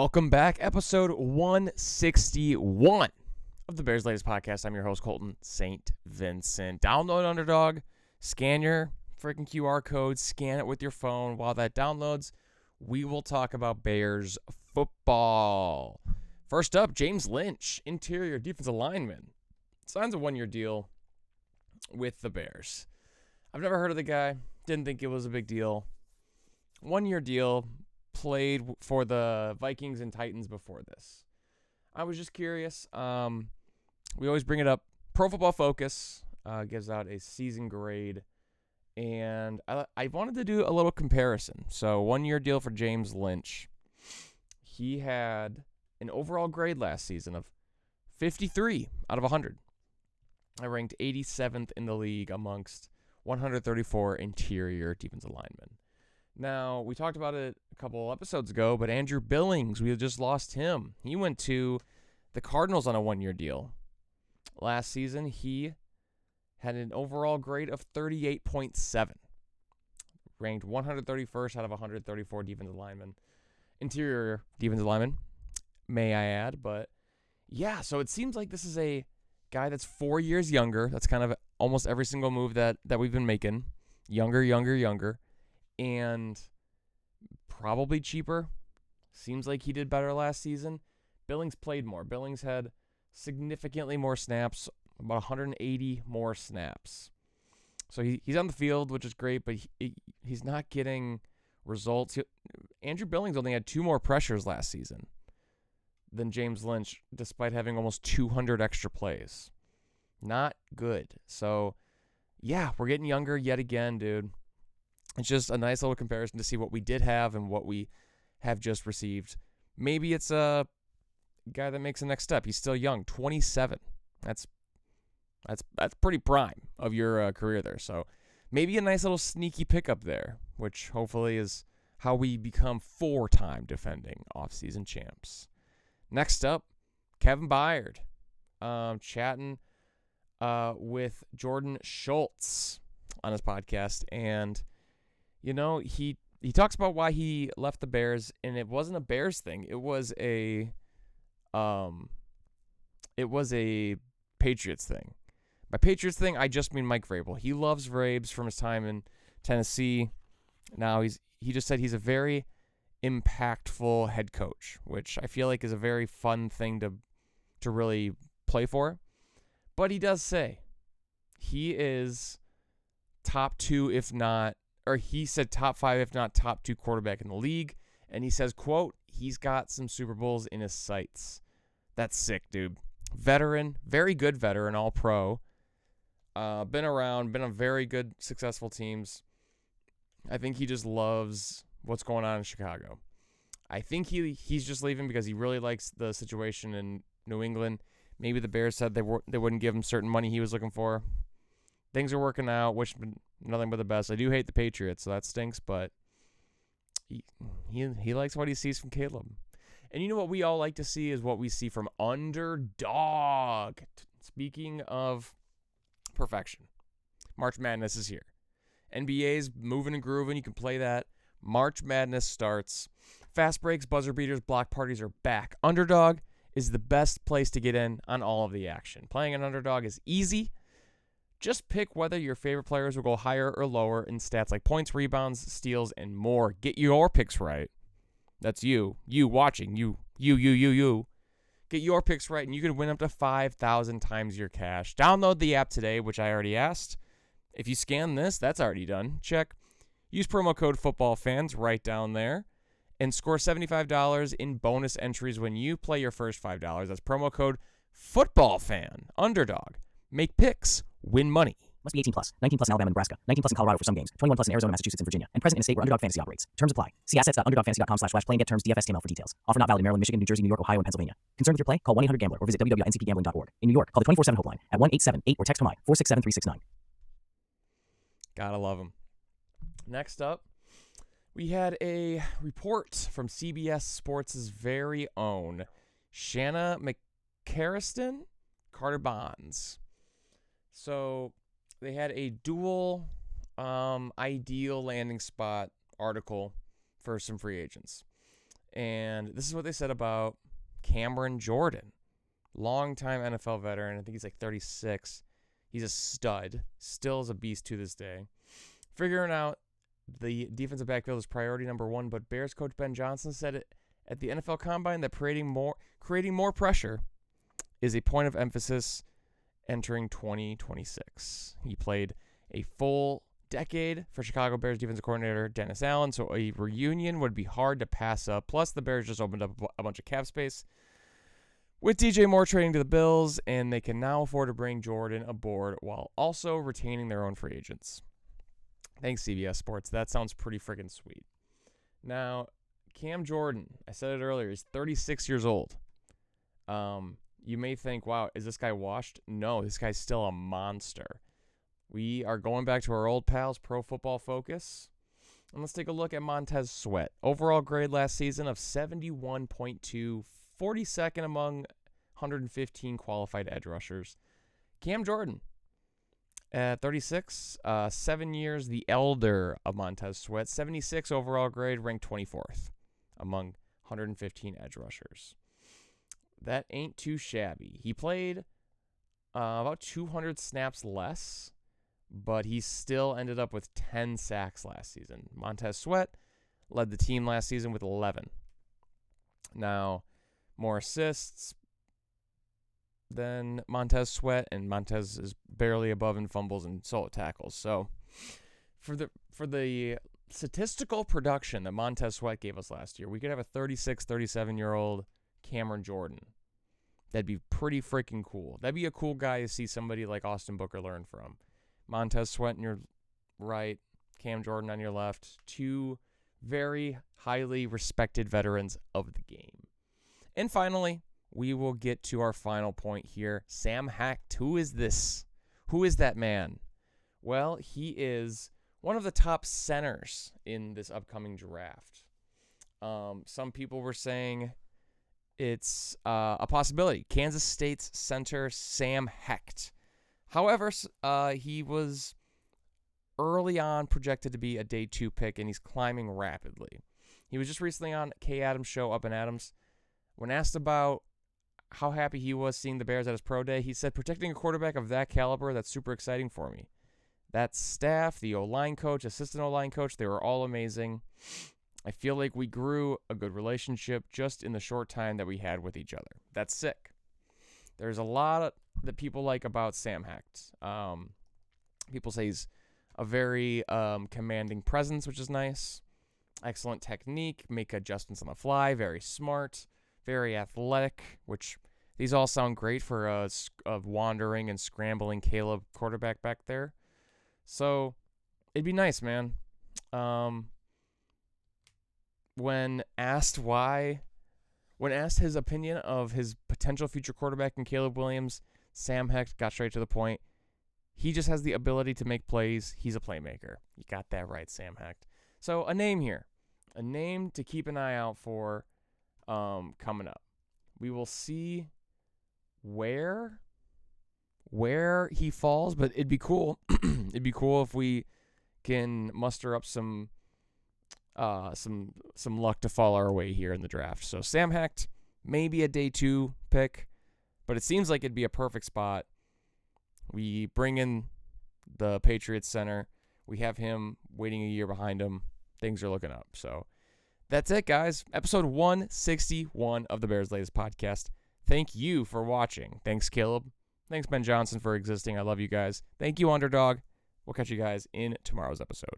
Welcome back, episode 161 of the Bears' latest podcast. I'm your host, Colton St. Vincent. Download Underdog, scan your freaking QR code, scan it with your phone. While that downloads, we will talk about Bears football. First up, James Lynch, interior defensive lineman, signs a one-year deal with the Bears. I've never heard of the guy, didn't think it was a big deal. One-year deal. Played for the Vikings and Titans before this. I was just curious. We always bring it up. Pro Football Focus gives out a season grade, and I wanted to do a little comparison. So, one-year deal for James Lynch. He had an overall grade last season of 53 out of 100. I ranked 87th in the league amongst 134 interior defensive linemen. Now, we talked about it a couple episodes ago, but Andrew Billings, we just lost him. He went to the Cardinals on a one-year deal. Last season, he had an overall grade of 38.7. Ranked 131st out of 134 defensive linemen. Interior defensive linemen, may I add. But, yeah, so it seems like this is a guy that's 4 years younger. That's kind of almost every single move that we've been making. Younger. And probably cheaper. Seems like he did better last season. Billings played more. Billings had significantly more snaps, about 180 more snaps. So he's on the field, which is great, but he's not getting results. Andrew Billings only had 2 more pressures last season than James Lynch, despite having almost 200 extra plays. Not good. So, yeah, we're getting younger yet again, dude. It's just a nice little comparison to see what we did have and what we have just received. Maybe it's a guy that makes the next step. He's still young, 27. That's pretty prime of your career there. So maybe a nice little sneaky pickup there, which hopefully is how we become 4-time defending offseason champs. Next up, Kevin Byard, chatting with Jordan Schultz on his podcast, and you know, he talks about why he left the Bears, and it wasn't a Bears thing. It was a Patriots thing. By Patriots thing, I just mean Mike Vrabel. He loves Vrabes from his time in Tennessee. Now he just said he's a very impactful head coach, which I feel like is a very fun thing to really play for. But he does say he is top 2, if not, or he said top 5, if not top 2 quarterback in the league. And he says, quote, he's got some Super Bowls in his sights. That's sick, dude. Veteran, very good veteran, all pro. Been around, been on very good, successful teams. I think he just loves what's going on in Chicago. I think he's just leaving because he really likes the situation in New England. Maybe the Bears said they wouldn't give him certain money he was looking for. Things are working out, wish nothing but the best. I do hate the Patriots, so that stinks, but he likes what he sees from Caleb. And you know what we all like to see is what we see from Underdog. Speaking of perfection, March Madness is here. NBA's moving and grooving. You can play that. March Madness starts. Fast breaks, buzzer beaters, block parties are back. Underdog is the best place to get in on all of the action. Playing an Underdog is easy. Just pick whether your favorite players will go higher or lower in stats like points, rebounds, steals, and more. Get your picks right. That's you watching, you. Get your picks right, and you can win up to 5,000 times your cash. Download the app today, which I already asked. If you scan this, that's already done. Check. Use promo code FootballFans right down there, and score $75 in bonus entries when you play your first $5. That's promo code FootballFan. Underdog. Make picks. Win money. Must be 18 plus. 19 plus in Alabama, Nebraska. 19 plus in Colorado for some games. 21 plus in Arizona, Massachusetts, and Virginia. And present in a state where Underdog Fantasy operates. Terms apply. See assets.underdogfantasy.com/play and get terms DFSTML for details. Offer not valid in Maryland, Michigan, New Jersey, New York, Ohio, and Pennsylvania. Concerned with your play? Call 1-800-GAMBLER or visit www.ncpgambling.org. In New York, call the 24/7 helpline at 1-878 or text HOMI 467-369. Gotta love them. Next up, we had a report from CBS Sports' very own Shanna McCarriston, Carter Bonds. So they had a dual ideal landing spot article for some free agents. And this is what they said about Cameron Jordan, longtime NFL veteran. I think he's like 36. He's a stud, still is a beast to this day. Figuring out the defensive backfield is priority number one, but Bears coach Ben Johnson said it at the NFL Combine that creating more pressure is a point of emphasis entering 2026. He played a full decade for Chicago Bears defensive coordinator Dennis Allen, so a reunion would be hard to pass up. Plus, the Bears just opened up a bunch of cap space with DJ Moore trading to the Bills, and they can now afford to bring Jordan aboard while also retaining their own free agents. Thanks, CBS Sports. That sounds pretty freaking sweet. Now, Cam Jordan, I said it earlier, he's 36 years old. You may think, wow, is this guy washed? No, this guy's still a monster. We are going back to our old pals, Pro Football Focus. And let's take a look at Montez Sweat. Overall grade last season of 71.2, 42nd among 115 qualified edge rushers. Cam Jordan, at 36, 7 years the elder of Montez Sweat. 76 overall grade, ranked 24th among 115 edge rushers. That ain't too shabby. He played about 200 snaps less, but he still ended up with 10 sacks last season. Montez Sweat led the team last season with 11. Now, more assists than Montez Sweat, and Montez is barely above in fumbles and solo tackles. So, for the statistical production that Montez Sweat gave us last year, we could have a 36, 37-year-old Cameron Jordan. That'd be pretty freaking cool. That'd be a cool guy to see somebody like Austin Booker learn from. Montez Sweat on your right, Cam Jordan on your left. Two very highly respected veterans of the game. And finally, we will get to our final point here. Sam Hecht. Who is this? Who is that man? Well, he is one of the top centers in this upcoming draft. Some people were saying it's a possibility. Kansas State's center, Sam Hecht. However, he was early on projected to be a day 2 pick, and he's climbing rapidly. He was just recently on Kay Adams' show, Up and Adams. When asked about how happy he was seeing the Bears at his pro day, he said, protecting a quarterback of that caliber, that's super exciting for me. That staff, the O-line coach, assistant O-line coach, they were all amazing. I feel like we grew a good relationship just in the short time that we had with each other. That's sick. There's a lot that people like about Sam Hecht. People say he's a very commanding presence, which is nice. Excellent technique, make adjustments on the fly, very smart, very athletic, which these all sound great for a wandering and scrambling Caleb quarterback back there. So it'd be nice, man. When asked his opinion of his potential future quarterback in Caleb Williams, Sam Hecht got straight to the point. He just has the ability to make plays. He's a playmaker. You got that right, Sam Hecht. So a name here. A name to keep an eye out for coming up. We will see where he falls, but it'd be cool. It'd be cool if we can muster up some luck to fall our way here in the draft. So Sam Hecht, maybe a day 2 pick, but it seems like it'd be a perfect spot. We bring in the Patriots center. We have him waiting a year behind him. Things are looking up. So that's it, guys. Episode 161 of the Bears Latest Podcast. Thank you for watching. Thanks, Caleb. Thanks, Ben Johnson, for existing. I love you guys. Thank you, Underdog. We'll catch you guys in tomorrow's episode.